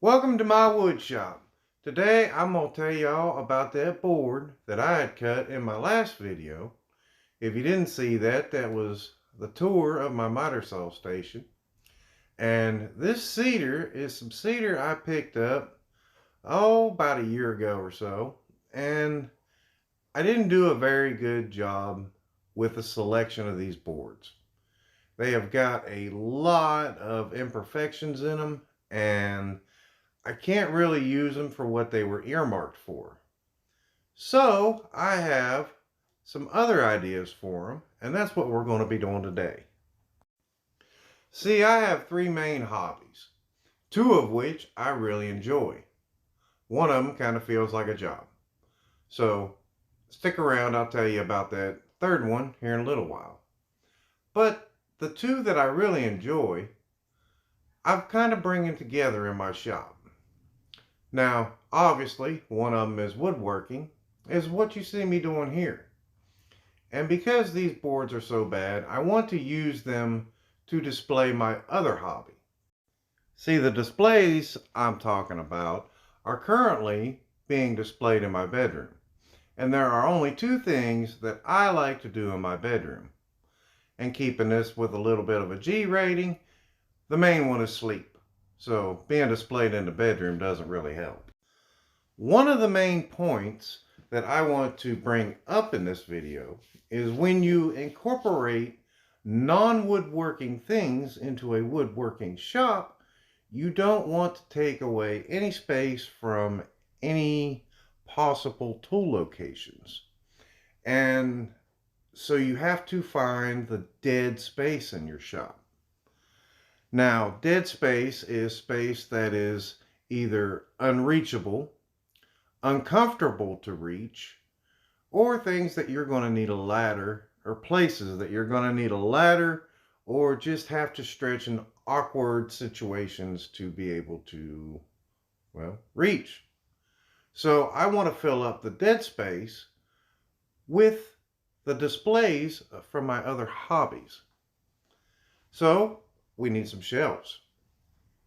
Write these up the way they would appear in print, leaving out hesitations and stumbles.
Welcome to my wood shop. Today I'm going to tell y'all about that board that I had cut in my last video. If you didn't see that, that was the tour of my miter saw station. And this cedar is some cedar I picked up, about a year ago or so. And I didn't do a very good job with the selection of these boards. They have got a lot of imperfections in them, and I can't really use them for what they were earmarked for. So I have some other ideas for them, and that's what we're going to be doing today. See, I have three main hobbies, two of which I really enjoy. One of them kind of feels like a job. So stick around, I'll tell you about that third one here in a little while. But the two that I really enjoy, I'm kind of bringing together in my shop. Now, obviously, one of them is woodworking, is what you see me doing here. And because these boards are so bad, I want to use them to display my other hobby. See, the displays I'm talking about are currently being displayed in my bedroom. And there are only two things that I like to do in my bedroom. And keeping this with a little bit of a G rating, the main one is sleep. So being displayed in the bedroom doesn't really help. One of the main points that I want to bring up in this video is when you incorporate non-woodworking things into a woodworking shop, you don't want to take away any space from any possible tool locations. And so you have to find the dead space in your shop. Now, dead space is space that is either unreachable, uncomfortable to reach, or things that you're going to need a ladder, or places that you're going to need a ladder, or just have to stretch in awkward situations to be able to, well, reach. So I want to fill up the dead space with the displays from my other hobbies. So we need some shelves.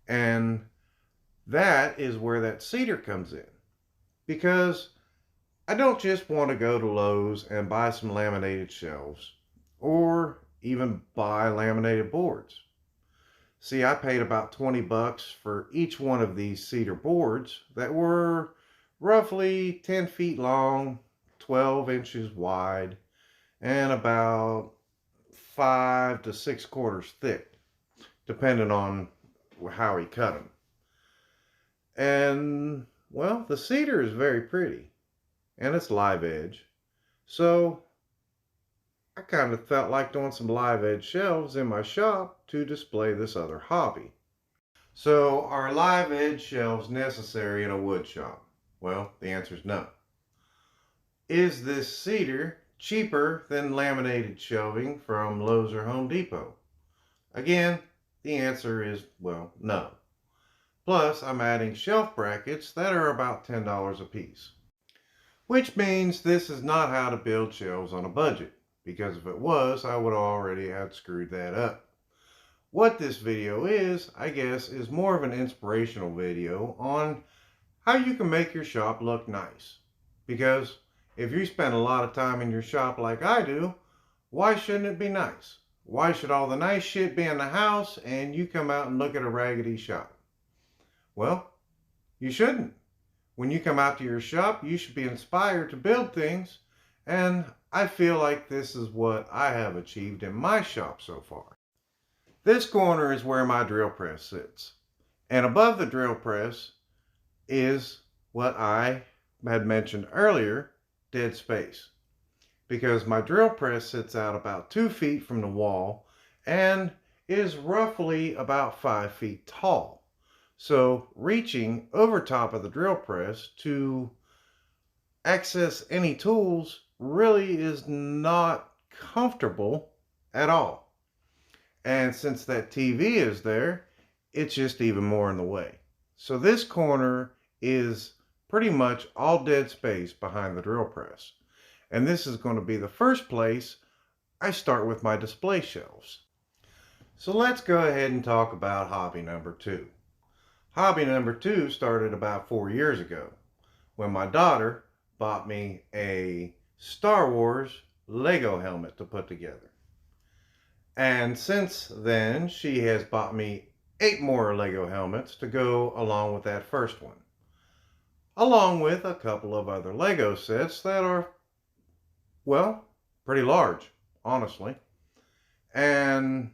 And that is where that cedar comes in. Because I don't just want to go to Lowe's and buy some laminated shelves or even buy laminated boards. See, I paid about 20 bucks for each one of these cedar boards that were roughly 10 feet long, 12 inches wide, and about 5 to 6/4 thick, depending on how he cut them. And, well, the cedar is very pretty, and it's live edge. So I kind of felt like doing some live edge shelves in my shop to display this other hobby. So are live edge shelves necessary in a wood shop? Well, the answer is no. Is this cedar cheaper than laminated shelving from Lowe's or Home Depot? Again, the answer is, well, no. Plus, I'm adding shelf brackets that are about $10 a piece. Which means this is not how to build shelves on a budget, because if it was, I would already have screwed that up. What this video is, I guess, is more of an inspirational video on how you can make your shop look nice. Because if you spend a lot of time in your shop like I do, why shouldn't it be nice? Why should all the nice shit be in the house and you come out and look at a raggedy shop? Well, you shouldn't. When you come out to your shop, you should be inspired to build things, and I feel like this is what I have achieved in my shop so far. This corner is where my drill press sits, and above the drill press is what I had mentioned earlier, dead space. Because my drill press sits out about 2 feet from the wall and is roughly about 5 feet tall. So reaching over top of the drill press to access any tools really is not comfortable at all. And since that TV is there, it's just even more in the way. So this corner is pretty much all dead space behind the drill press. And this is going to be the first place I start with my display shelves. So let's go ahead and talk about hobby number 2. Hobby number two started about 4 years ago when my daughter bought me a Star Wars Lego helmet to put together. And since then, she has bought me 8 more Lego helmets to go along with that first one, along with a couple of other Lego sets that are, well, pretty large, honestly. And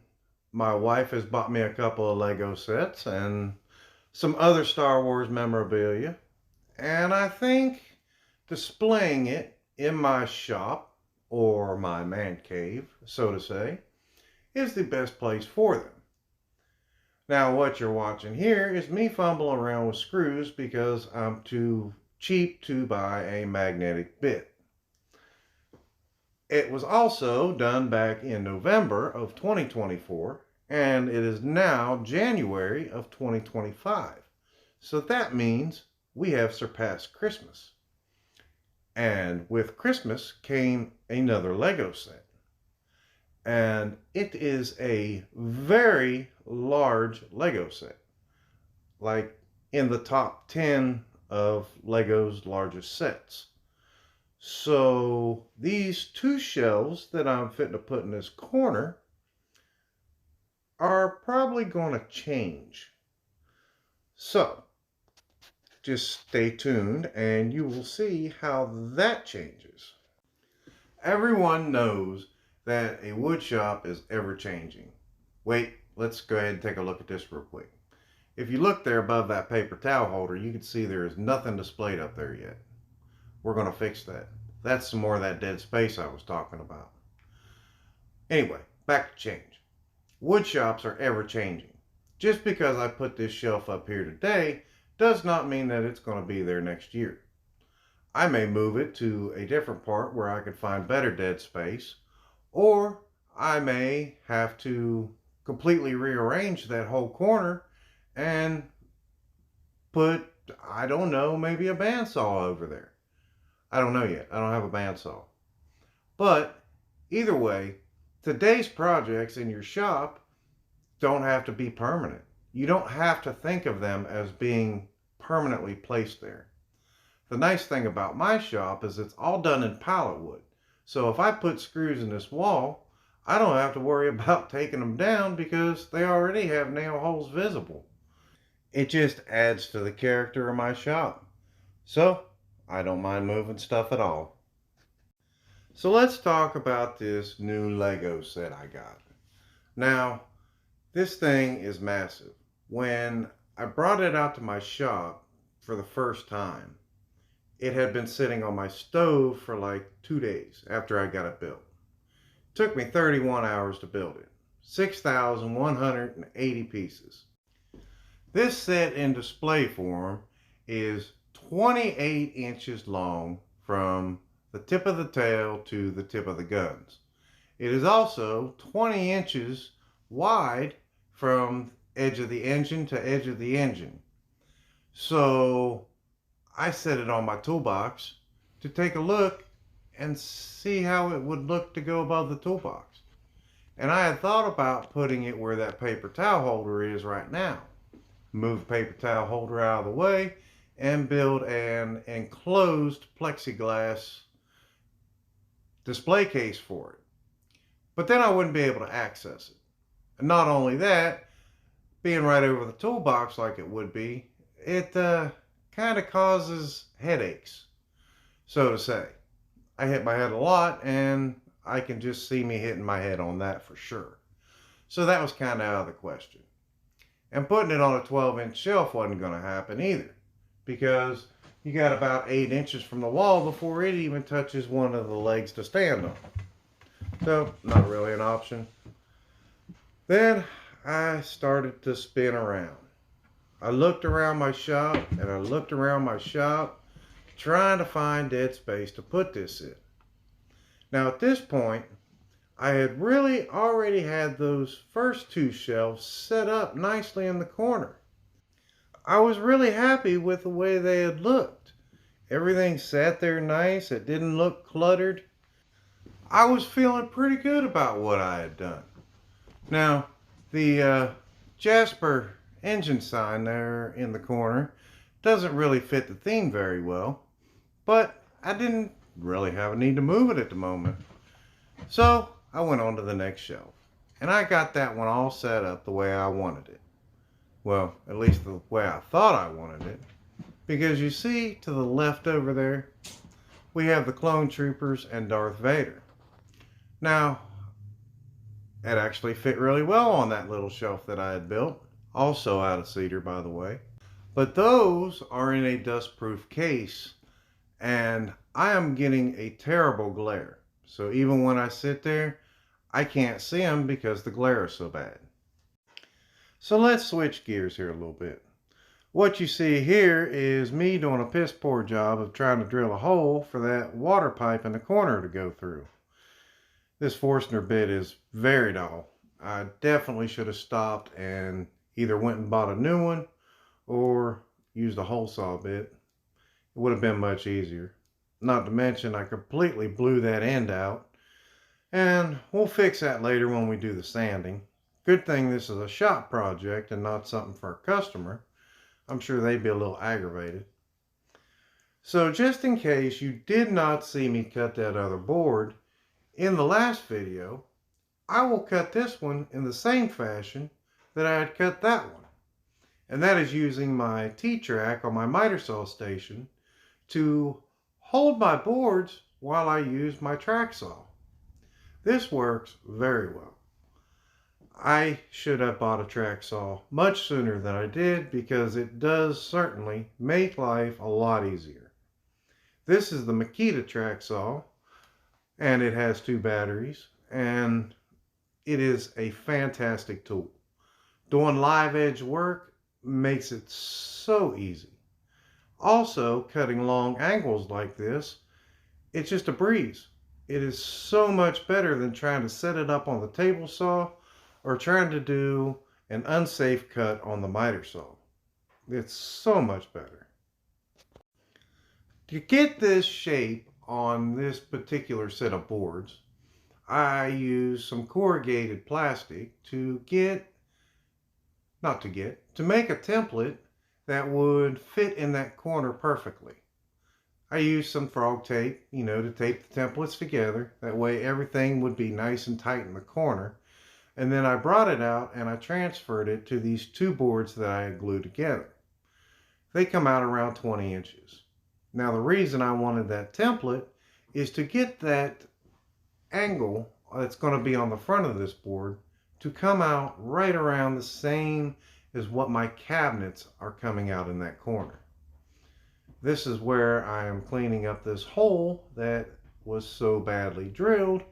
my wife has bought me a couple of Lego sets and some other Star Wars memorabilia. And I think displaying it in my shop, or my man cave, so to say, is the best place for them. Now, what you're watching here is me fumbling around with screws because I'm too cheap to buy a magnetic bit. It was also done back in November of 2024, and it is now January of 2025. So that means we have surpassed Christmas. And with Christmas came another Lego set. And it is a very large Lego set, like in the top 10 of Lego's largest sets. So these two shelves that I'm fitting to put in this corner are probably going to change. So just stay tuned and you will see how that changes. Everyone knows that a wood shop is ever changing. Wait, let's go ahead and take a look at this real quick. If you look there above that paper towel holder, you can see there is nothing displayed up there yet. We're going to fix that. That's some more of that dead space I was talking about. Anyway, back to change. Wood shops are ever changing. Just because I put this shelf up here today does not mean that it's going to be there next year. I may move it to a different part where I could find better dead space, or I may have to completely rearrange that whole corner and put, I don't know, maybe a bandsaw over there. I don't know yet. I don't have a bandsaw. But either way, today's projects in your shop don't have to be permanent. You don't have to think of them as being permanently placed there. The nice thing about my shop is it's all done in pallet wood. So if I put screws in this wall, I don't have to worry about taking them down because they already have nail holes visible. It just adds to the character of my shop. So I don't mind moving stuff at all. So let's talk about this new Lego set I got. Now, this thing is massive. When I brought it out to my shop for the first time, it had been sitting on my stove for like 2 days after I got it built. It took me 31 hours to build it. 6,180 pieces. This set in display form is 28 inches long from the tip of the tail to the tip of the guns. It is also 20 inches wide from edge of the engine to edge of the engine. So I set it on my toolbox to take a look and see how it would look to go above the toolbox. And I had thought about putting it where that paper towel holder is right now. Move the paper towel holder out of the way and build an enclosed plexiglass display case for it. But then I wouldn't be able to access it. And not only that, being right over the toolbox like it would be, it kind of causes headaches, so to say. I hit my head a lot and I can just see me hitting my head on that for sure. So that was kind of out of the question. And putting it on a 12-inch shelf wasn't going to happen either, because you got about 8 inches from the wall before it even touches one of the legs to stand on. So not really an option. Then I started to spin around. I looked around my shop and I looked around my shop trying to find dead space to put this in. Now at this point, I had really already had those first 2 shelves set up nicely in the corner. I was really happy with the way they had looked. Everything sat there nice. It didn't look cluttered. I was feeling pretty good about what I had done. Now, the Jasper engine sign there in the corner doesn't really fit the theme very well, but I didn't really have a need to move it at the moment. So I went on to the next shelf, and I got that one all set up the way I wanted it. Well, at least the way I thought I wanted it. Because you see to the left over there, we have the clone troopers and Darth Vader. Now, it actually fit really well on that little shelf that I had built, also out of cedar by the way. But those are in a dust-proof case, and I am getting a terrible glare. So even when I sit there, I can't see them because the glare is so bad. So let's switch gears here a little bit. What you see here is me doing a piss poor job of trying to drill a hole for that water pipe in the corner to go through. This Forstner bit is very dull. I definitely should have stopped and either went and bought a new one or used a hole saw bit. It would have been much easier. Not to mention I completely blew that end out, and we'll fix that later when we do the sanding. Good thing this is a shop project and not something for a customer. I'm sure they'd be a little aggravated. So just in case you did not see me cut that other board, in the last video, I will cut this one in the same fashion that I had cut that one. And that is using my T-track on my miter saw station to hold my boards while I use my track saw. This works very well. I should have bought a track saw much sooner than I did because it does certainly make life a lot easier. This is the Makita track saw, and it has 2 batteries, and it is a fantastic tool. Doing live edge work makes it so easy. Also, cutting long angles like this, it's just a breeze. It is so much better than trying to set it up on the table saw or trying to do an unsafe cut on the miter saw. It's so much better. To get this shape on this particular set of boards, I use some corrugated plastic to make a template that would fit in that corner perfectly. I used some frog tape, to tape the templates together. That way everything would be nice and tight in the corner. And then I brought it out and I transferred it to these 2 boards that I had glued together. They come out around 20 inches. Now the reason I wanted that template is to get that angle that's going to be on the front of this board to come out right around the same as what my cabinets are coming out in that corner. This is where I am cleaning up this hole that was so badly drilled,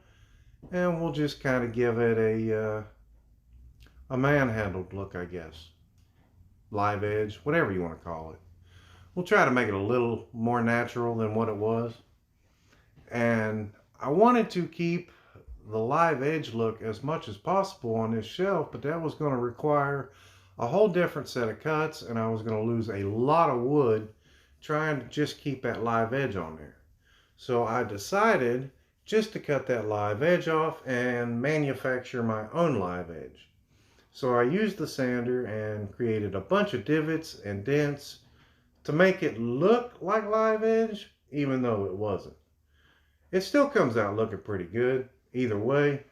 and we'll just kind of give it a manhandled look, I guess. Live edge, whatever you want to call it. We'll try to make it a little more natural than what it was. And I wanted to keep the live edge look as much as possible on this shelf, but that was going to require a whole different set of cuts, and I was going to lose a lot of wood trying to just keep that live edge on there. So I decided just to cut that live edge off and manufacture my own live edge. So I used the sander and created a bunch of divots and dents to make it look like live edge, even though it wasn't. It still comes out looking pretty good either way,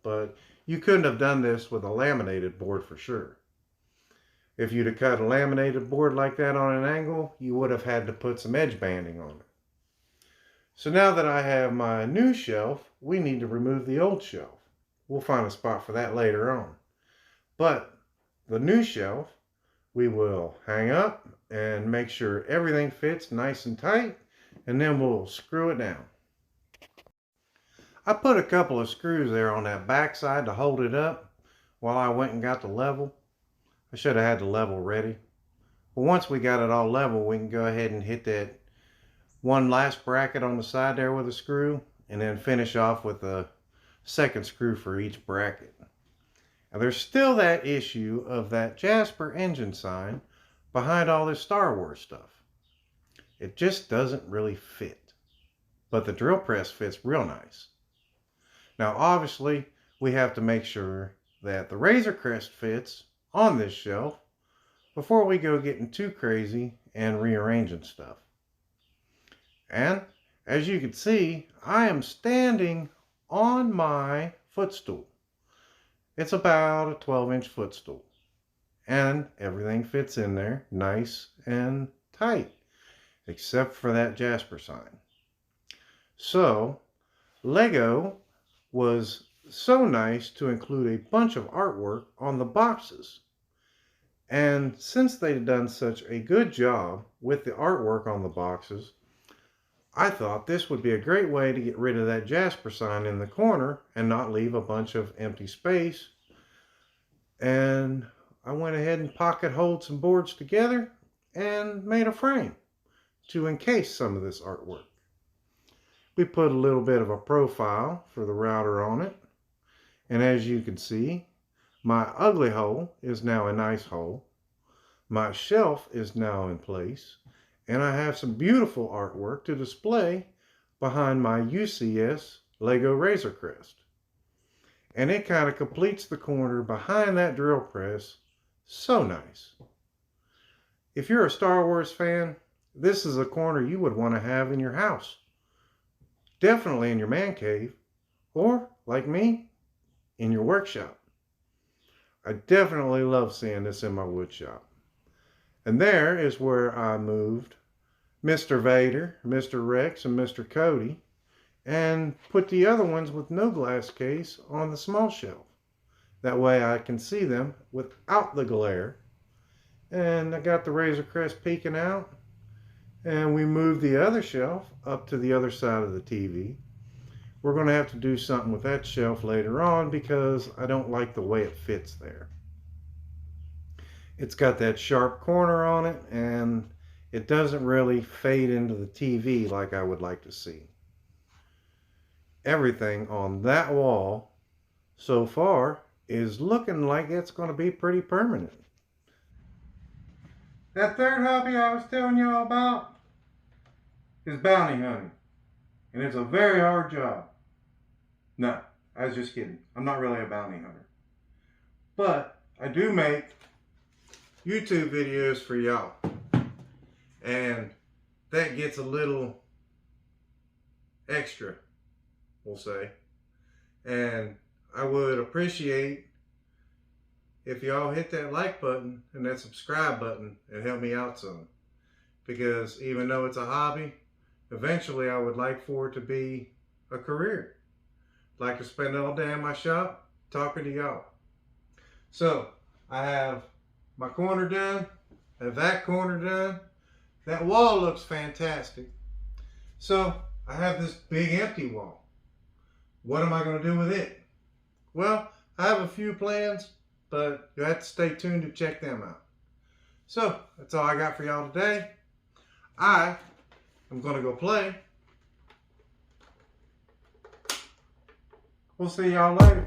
but you couldn't have done this with a laminated board for sure. If you'd have cut a laminated board like that on an angle, you would have had to put some edge banding on it. So now that I have my new shelf, we need to remove the old shelf. We'll find a spot for that later on. But the new shelf, we will hang up and make sure everything fits nice and tight, and then we'll screw it down. I put a couple of screws there on that back side to hold it up while I went and got the level. I should have had the level ready. But once we got it all level, we can go ahead and hit that one last bracket on the side there with a screw, and then finish off with a second screw for each bracket. Now there's still that issue of that Jasper engine sign behind all this Star Wars stuff. It just doesn't really fit. But the drill press fits real nice. Now obviously we have to make sure that the Razor Crest fits on this shelf before we go getting too crazy and rearranging stuff. And as you can see, I am standing on my footstool. It's about a 12-inch footstool. And everything fits in there nice and tight, except for that Jasper sign. So, Lego was so nice to include a bunch of artwork on the boxes. And since they'd done such a good job with the artwork on the boxes, I thought this would be a great way to get rid of that Jasper sign in the corner and not leave a bunch of empty space. And I went ahead and pocket holed some boards together and made a frame to encase some of this artwork. We put a little bit of a profile for the router on it. And as you can see, my ugly hole is now a nice hole. My shelf is now in place. And I have some beautiful artwork to display behind my UCS Lego Razor Crest. And it kind of completes the corner behind that drill press. So nice. If you're a Star Wars fan, this is a corner you would want to have in your house. Definitely in your man cave, or, like me, in your workshop. I definitely love seeing this in my wood shop. And there is where I moved Mr. Vader, Mr. Rex, and Mr. Cody, and put the other ones with no glass case on the small shelf. That way I can see them without the glare. And I got the Razor Crest peeking out. And we moved the other shelf up to the other side of the TV. We're going to have to do something with that shelf later on because I don't like the way it fits there. It's got that sharp corner on it and it doesn't really fade into the TV like I would like to see. Everything on that wall so far is looking like it's going to be pretty permanent. That third hobby I was telling y'all about is bounty hunting. And it's a very hard job. No, I was just kidding. I'm not really a bounty hunter. But I do make YouTube videos for y'all. And that gets a little extra, we'll say. And I would appreciate if y'all hit that like button and that subscribe button and help me out some. Because even though it's a hobby, eventually I would like for it to be a career. I'd like to spend all day in my shop talking to y'all. So I have my corner done, I have that corner done. That wall looks fantastic. So I have this big empty wall. What am I going to do with it? Well, I have a few plans, but you have to stay tuned to check them out. So that's all I got for y'all today. I am going to go play. We'll see y'all later.